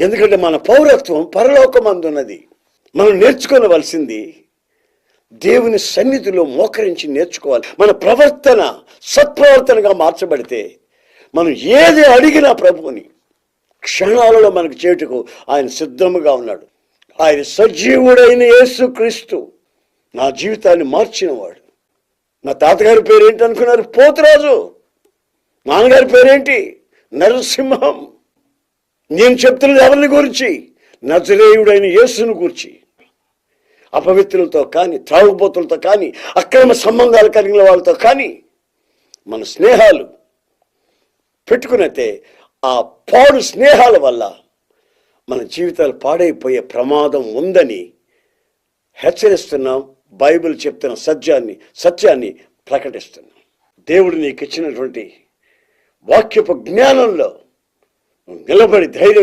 ఎందుకంటే మన పౌరత్వం పరలోకమందున్నది. మనం నేర్చుకోవలసింది దేవుని సన్నిధిలో మోకరించి నేర్చుకోవాలి. మన ప్రవర్తన సత్ప్రవర్తనగా మార్చబడితే మనం ఏది అడిగినా ప్రభువుని క్షణాలలో మనకు చేటుకు ఆయన సిద్ధముగా ఉన్నాడు. ఆయన సజీవుడైన యేసుక్రీస్తు నా జీవితాన్ని మార్చినవాడు. నా తాతగారి పేరేంటి అనుకున్నారు? పోతురాజు. నాన్నగారి పేరేంటి? నరసింహం. నేను చెప్తున్నది ఎవరిని గురించి? నజరేయుడైన యేసును గురించి. అపవిత్రులతో కానీ, త్రాగుబోతులతో కానీ, అక్రమ సంబంధాలు కలిగిన వాళ్ళతో కానీ మన స్నేహాలు పెట్టుకున్నట్టే ఆ పాడు స్నేహాల వల్ల మన జీవితాలు పాడైపోయే ప్రమాదం ఉందని హెచ్చరిస్తున్నాం. బైబిల్ చెప్తున్న సత్యాన్ని ప్రకటిస్తున్నాం. దేవుడు నీకు ఇచ్చినటువంటి వాక్యపు జ్ఞానంలో నిలబడి ధైర్యం